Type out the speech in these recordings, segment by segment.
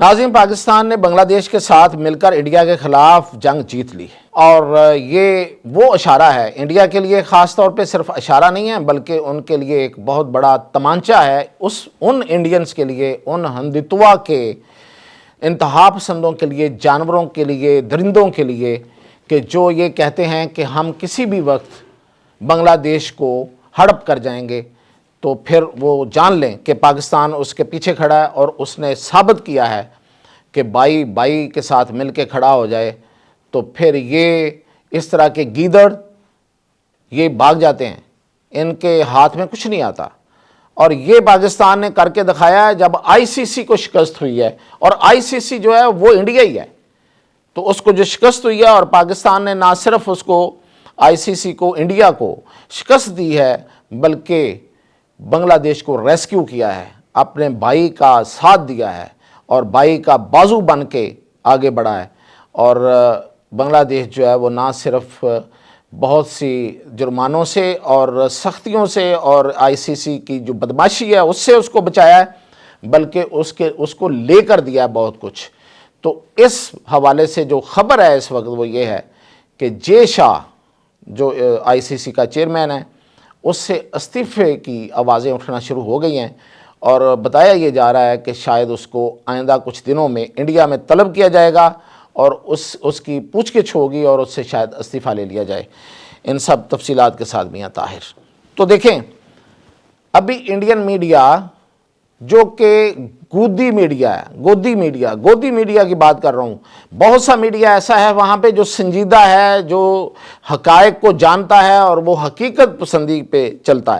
ناظرین، پاکستان نے بنگلہ دیش کے ساتھ مل کر انڈیا کے خلاف جنگ جیت لی اور یہ وہ اشارہ ہے انڈیا کے لیے، خاص طور پہ صرف اشارہ نہیں ہے بلکہ ان کے لیے ایک بہت بڑا تمانچہ ہے، ان انڈینز کے لیے، ان ہندتوا کے انتہا پسندوں کے لیے، جانوروں کے لیے، درندوں کے لیے، کہ جو یہ کہتے ہیں کہ ہم کسی بھی وقت بنگلہ دیش کو ہڑپ کر جائیں گے، تو پھر وہ جان لیں کہ پاکستان اس کے پیچھے کھڑا ہے اور اس نے ثابت کیا ہے کہ بائی بائی کے ساتھ مل کے کھڑا ہو جائے تو پھر یہ اس طرح کے گیدڑ یہ بھاگ جاتے ہیں، ان کے ہاتھ میں کچھ نہیں آتا۔ اور یہ پاکستان نے کر کے دکھایا ہے جب آئی سی سی کو شکست ہوئی ہے، اور آئی سی سی جو ہے وہ انڈیا ہی ہے، تو اس کو جو شکست ہوئی ہے، اور پاکستان نے نہ صرف اس کو آئی سی سی کو، انڈیا کو شکست دی ہے، بلکہ بنگلہ دیش کو ریسکیو کیا ہے، اپنے بھائی کا ساتھ دیا ہے اور بھائی کا بازو بن کے آگے بڑھا ہے۔ اور بنگلہ دیش جو ہے وہ نہ صرف بہت سی جرمانوں سے اور سختیوں سے اور آئی سی سی کی جو بدماشی ہے اس سے اس کو بچایا ہے، بلکہ اس کو لے کر دیا ہے بہت کچھ۔ تو اس حوالے سے جو خبر ہے اس وقت وہ یہ ہے کہ جے شاہ جو آئی سی سی کا چیئرمین ہے، اس سے استعفے کی آوازیں اٹھنا شروع ہو گئی ہیں، اور بتایا یہ جا رہا ہے کہ شاید اس کو آئندہ کچھ دنوں میں انڈیا میں طلب کیا جائے گا اور اس کی پوچھ گچھ ہوگی اور اس سے شاید استعفیٰ لے لیا جائے۔ ان سب تفصیلات کے ساتھ میاں طاہر۔ تو دیکھیں، ابھی انڈین میڈیا جو کہ گودی میڈیا کی بات کر رہا ہوں، بہت سا میڈیا ایسا ہے وہاں پہ جو سنجیدہ ہے، جو حقائق کو جانتا ہے اور وہ حقیقت پسندی پہ چلتا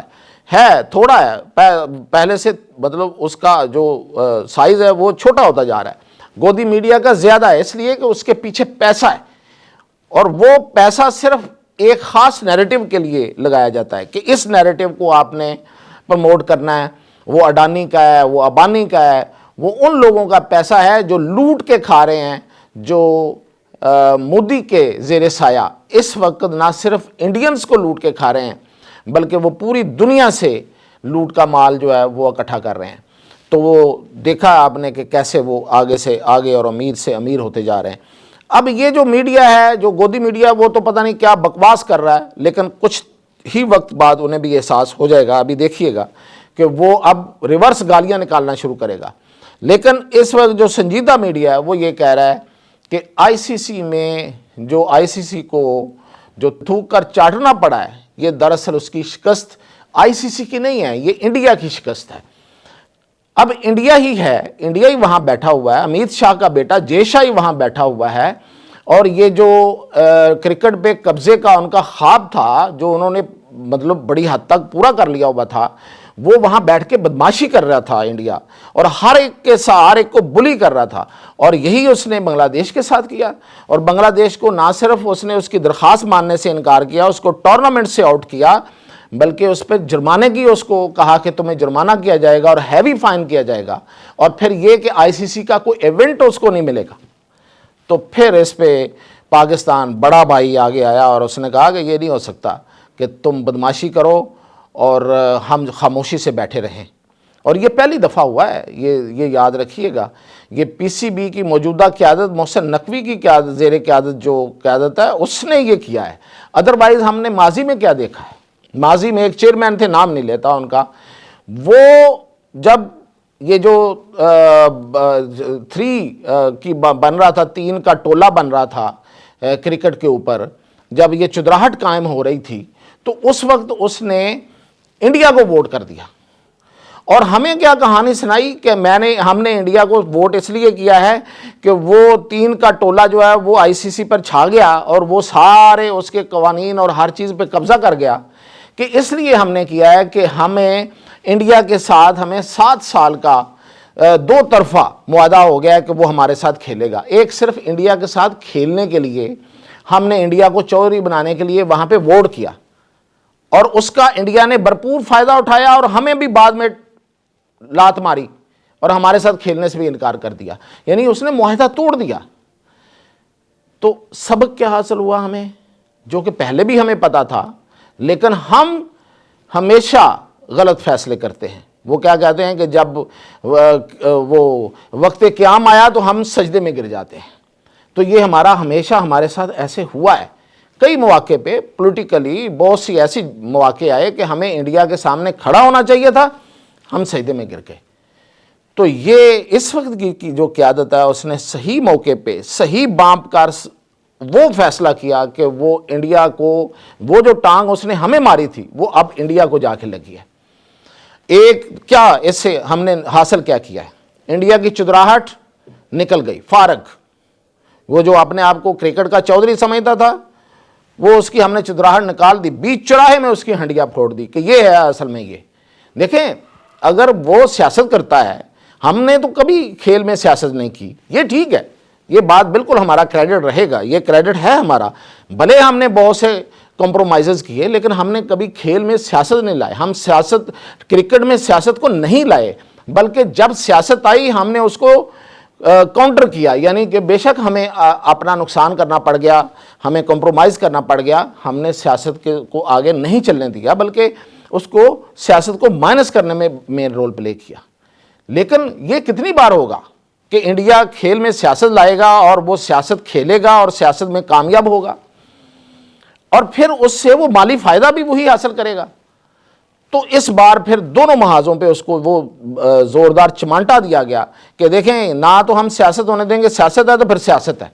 ہے تھوڑا ہے پہلے سے، مطلب اس کا جو سائز ہے وہ چھوٹا ہوتا جا رہا ہے۔ گودی میڈیا کا زیادہ ہے اس لیے کہ اس کے پیچھے پیسہ ہے، اور وہ پیسہ صرف ایک خاص نیریٹو کے لیے لگایا جاتا ہے کہ اس نیریٹو کو آپ نے پروموٹ کرنا ہے، وہ اڈانی کا ہے، وہ ابانی کا ہے، وہ ان لوگوں کا پیسہ ہے جو لوٹ کے کھا رہے ہیں، جو مودی کے زیر سایہ اس وقت نہ صرف انڈینز کو لوٹ کے کھا رہے ہیں بلکہ وہ پوری دنیا سے لوٹ کا مال جو ہے وہ اکٹھا کر رہے ہیں۔ تو وہ دیکھا آپ نے کہ کیسے وہ آگے سے آگے اور امیر سے امیر ہوتے جا رہے ہیں۔ اب یہ جو میڈیا ہے، جو گودی میڈیا، وہ تو پتہ نہیں کیا بکواس کر رہا ہے، لیکن کچھ ہی وقت بعد انہیں بھی احساس ہو جائے گا، ابھی دیکھیے گا کہ وہ اب ریورس گالیاں نکالنا شروع کرے گا۔ لیکن اس وقت جو سنجیدہ میڈیا ہے وہ یہ کہہ رہا ہے کہ آئی سی سی میں جو آئی سی سی کو جو تھوک کر چاٹنا پڑا ہے، یہ دراصل اس کی شکست آئی سی سی کی نہیں ہے، یہ انڈیا کی شکست ہے۔ اب انڈیا ہی ہے، انڈیا ہی وہاں بیٹھا ہوا ہے، امیت شاہ کا بیٹا جے شاہ ہی وہاں بیٹھا ہوا ہے، اور یہ جو کرکٹ پہ قبضے کا ان کا خواب تھا جو انہوں نے مطلب بڑی حد تک پورا کر لیا ہوا تھا، وہ وہاں بیٹھ کے بدماشی کر رہا تھا انڈیا، اور ہر ایک کو بلی کر رہا تھا، اور یہی اس نے بنگلہ دیش کے ساتھ کیا۔ اور بنگلہ دیش کو نہ صرف اس نے اس کی درخواست ماننے سے انکار کیا، اس کو ٹورنامنٹ سے آؤٹ کیا، بلکہ اس پہ جرمانے کی اس کو کہا کہ تمہیں جرمانہ کیا جائے گا اور ہیوی فائن کیا جائے گا، اور پھر یہ کہ آئی سی سی کا کوئی ایونٹ اس کو نہیں ملے گا۔ تو پھر اس پہ پاکستان بڑا بھائی آگے آیا اور اس نے کہا کہ یہ نہیں ہو سکتا کہ تم بدماشی کرو اور ہم خاموشی سے بیٹھے رہیں۔ اور یہ پہلی دفعہ ہوا ہے، یہ یاد رکھیے گا، یہ پی سی بی کی موجودہ قیادت، محسن نقوی کی قیادت، زیر قیادت جو قیادت ہے، اس نے یہ کیا ہے۔ ادروائز ہم نے ماضی میں کیا دیکھا ہے، ماضی میں ایک چیئرمین تھے، نام نہیں لیتا ان کا، وہ جب یہ جو 3 کی بن رہا تھا، 3 کا ٹولہ بن رہا تھا کرکٹ کے اوپر، جب یہ چدراہٹ قائم ہو رہی تھی، تو اس وقت اس نے انڈیا کو ووٹ کر دیا، اور ہمیں کیا کہانی سنائی کہ ہم نے انڈیا کو ووٹ اس لیے کیا ہے کہ وہ 3 کا ٹولہ جو ہے وہ آئی سی سی پر چھا گیا اور وہ سارے اس کے قوانین اور ہر چیز پہ قبضہ کر گیا، کہ اس لیے ہم نے کیا ہے کہ ہمیں انڈیا کے ساتھ ہمیں 7 سال کا 2 طرفہ معاہدہ ہو گیا ہے کہ وہ ہمارے ساتھ کھیلے گا۔ ایک صرف انڈیا کے ساتھ کھیلنے کے لیے ہم نے انڈیا کو چوری بنانے کے لیے وہاں پہ ووٹ کیا، اور اس کا انڈیا نے بھرپور فائدہ اٹھایا، اور ہمیں بھی بعد میں لات ماری اور ہمارے ساتھ کھیلنے سے بھی انکار کر دیا، یعنی اس نے معاہدہ توڑ دیا۔ تو سبق کیا حاصل ہوا ہمیں، جو کہ پہلے بھی ہمیں پتا تھا، لیکن ہم ہمیشہ غلط فیصلے کرتے ہیں۔ وہ کیا کہتے ہیں کہ جب وہ وقت قیام آیا تو ہم سجدے میں گر جاتے ہیں. تو یہ ہمیشہ ہمارے ساتھ ایسے ہوا ہے. کئی مواقع پہ پولیٹیکلی بہت سی ایسی مواقع آئے کہ ہمیں انڈیا کے سامنے کھڑا ہونا چاہیے تھا, ہم سجدے میں گر گئے. تو یہ اس وقت کی جو قیادت ہے اس نے صحیح موقع پہ صحیح بانپ کر وہ فیصلہ کیا کہ وہ انڈیا کو, وہ جو ٹانگ اس نے ہمیں ماری تھی وہ اب انڈیا کو جا کے لگی ہے. ایک کیا اس سے ہم نے حاصل کیا کیا ہے, انڈیا کی چدراہٹ نکل گئی, فارغ. وہ جو اپنے آپ کو کرکٹ کا چودھری سمجھتا تھا, وہ اس کی ہم نے چدراہٹ نکال دی, بیچ چوراہے میں اس کی ہنڈیاں پھوڑ دی کہ یہ ہے اصل میں. یہ دیکھیں, اگر وہ سیاست کرتا ہے, ہم نے تو کبھی کھیل میں سیاست نہیں کی, یہ ٹھیک ہے, یہ بات بالکل ہمارا کریڈٹ رہے گا, یہ کریڈٹ ہے ہمارا. بھلے ہم نے بہت سے کمپرومائزز کیے لیکن ہم نے کبھی کھیل میں سیاست نہیں لائے. ہم سیاست, کرکٹ میں سیاست کو نہیں لائے, بلکہ جب سیاست آئی ہم نے اس کو کاؤنٹر کیا. یعنی کہ بے شک ہمیں اپنا نقصان کرنا پڑ گیا, ہمیں کمپرومائز کرنا پڑ گیا, ہم نے سیاست کو آگے نہیں چلنے دیا بلکہ اس کو سیاست کو مائنس کرنے میں مین رول پلے کیا. لیکن یہ کتنی بار ہوگا کہ انڈیا کھیل میں سیاست لائے گا اور وہ سیاست کھیلے گا اور سیاست میں کامیاب ہوگا, اور پھر اس سے وہ مالی فائدہ بھی وہی حاصل کرے گا. تو اس بار پھر دونوں محاذوں پہ اس کو وہ زوردار چمانٹا دیا گیا کہ دیکھیں, نہ تو ہم سیاست ہونے دیں گے, سیاست ہے تو پھر سیاست ہے,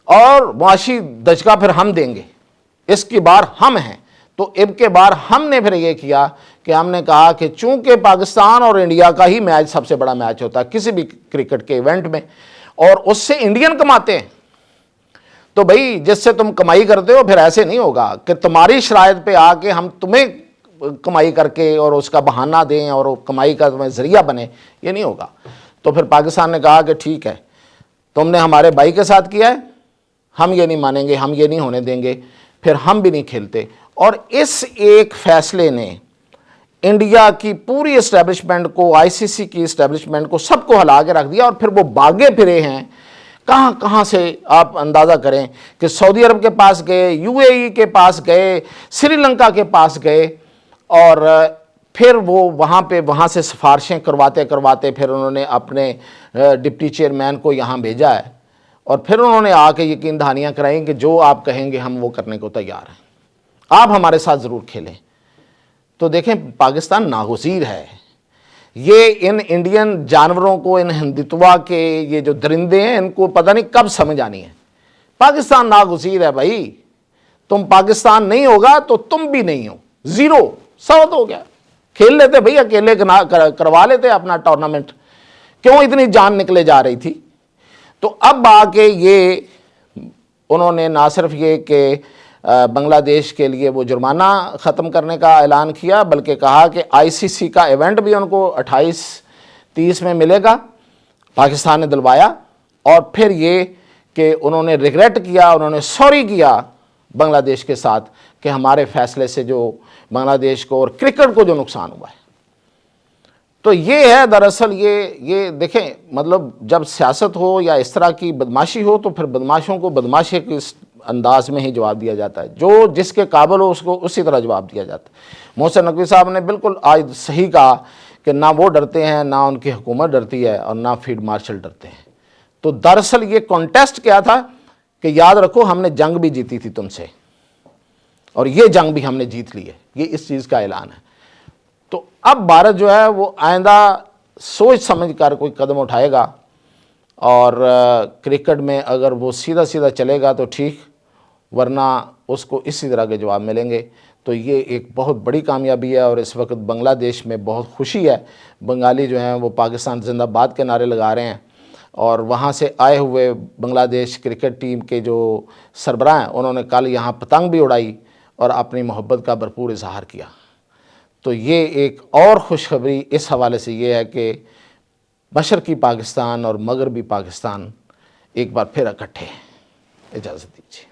اور معاشی دھچکا پھر ہم دیں گے, اس کی بار ہم ہیں. تو اب کے بار ہم نے پھر یہ کیا کہ ہم نے کہا کہ چونکہ پاکستان اور انڈیا کا ہی میچ سب سے بڑا میچ ہوتا ہے کسی بھی کرکٹ کے ایونٹ میں, اور اس سے انڈین کماتے ہیں, تو بھئی جس سے تم کمائی کرتے ہو پھر ایسے نہیں ہوگا کہ تمہاری شرائط پہ آ کے ہم تمہیں کمائی کر کے اور اس کا بہانہ دیں اور کمائی کا تمہیں ذریعہ بنے, یہ نہیں ہوگا. تو پھر پاکستان نے کہا کہ ٹھیک ہے, تم نے ہمارے بھائی کے ساتھ کیا ہے, ہم یہ نہیں مانیں گے, ہم یہ نہیں ہونے دیں گے, پھر ہم بھی نہیں کھیلتے. اور اس ایک فیصلے نے انڈیا کی پوری اسٹیبلشمنٹ کو, آئی سی سی کی اسٹیبلشمنٹ کو, سب کو ہلا کے رکھ دیا. اور پھر وہ بھاگے پھرے ہیں کہاں کہاں سے, آپ اندازہ کریں کہ سعودی عرب کے پاس گئے, یو اے ای کے پاس گئے, سری لنکا کے پاس گئے, اور پھر وہ وہاں سے سفارشیں کرواتے پھر انہوں نے اپنے ڈپٹی چیئرمین کو یہاں بھیجا ہے, اور پھر انہوں نے آ کے یقین دہانیاں کرائیں کہ جو آپ کہیں گے ہم وہ کرنے کو تیار ہیں, آپ ہمارے ساتھ ضرور کھیلیں. تو دیکھیں پاکستان ناگزیر ہے. یہ ان انڈین جانوروں کو, ان ہندتوا کے یہ جو درندے ہیں, ان کو پتہ نہیں کب سمجھ آنی ہے. پاکستان ناگزیر ہے بھائی, تم پاکستان نہیں ہوگا تو تم بھی نہیں ہو, زیرو, ساؤتھ ہو گیا. کھیل لیتے بھئی, اکیلے کروا لیتے اپنا ٹورنامنٹ, کیوں اتنی جان نکلے جا رہی تھی. تو اب آ کے یہ انہوں نے نہ صرف یہ کہ بنگلہ دیش کے لیے وہ جرمانہ ختم کرنے کا اعلان کیا, بلکہ کہا کہ آئی سی سی کا ایونٹ بھی ان کو 28-30 میں ملے گا, پاکستان نے دلوایا. اور پھر یہ کہ انہوں نے ریگریٹ کیا, انہوں نے سوری کیا بنگلہ دیش کے ساتھ کہ ہمارے فیصلے سے جو بنگلہ دیش کو اور کرکٹ کو جو نقصان ہوا ہے. تو یہ ہے دراصل یہ دیکھیں, مطلب جب سیاست ہو یا اس طرح کی بدماشی ہو تو پھر بدماشوں کو بدماشی کے انداز میں ہی جواب دیا جاتا ہے, جو جس کے قابل ہو اس کو اسی طرح جواب دیا جاتا ہے. محسن نقوی صاحب نے بالکل آج صحیح کہا کہ نہ وہ ڈرتے ہیں, نہ ان کی حکومت ڈرتی ہے, اور نہ فیلڈ مارشل ڈرتے ہیں. تو دراصل یہ کانٹیسٹ کیا تھا کہ یاد رکھو ہم نے جنگ بھی جیتی تھی تم سے, اور یہ جنگ بھی ہم نے جیت لی ہے, یہ اس چیز کا اعلان ہے. تو اب بھارت جو ہے وہ آئندہ سوچ سمجھ کر کوئی قدم اٹھائے گا, اور کرکٹ میں اگر وہ سیدھا چلے گا تو ٹھیک, ورنہ اس کو اسی طرح کے جواب ملیں گے. تو یہ ایک بہت بڑی کامیابی ہے, اور اس وقت بنگلہ دیش میں بہت خوشی ہے. بنگالی جو ہیں وہ پاکستان زندہ باد کے نعرے لگا رہے ہیں, اور وہاں سے آئے ہوئے بنگلہ دیش کرکٹ ٹیم کے جو سربراہ ہیں انہوں نے کل یہاں پتنگ بھی اڑائی اور اپنی محبت کا بھرپور اظہار کیا. تو یہ ایک اور خوشخبری اس حوالے سے یہ ہے کہ مشرقی پاکستان اور مغربی پاکستان ایک بار پھر اکٹھے ہیں. اجازت دیجیے.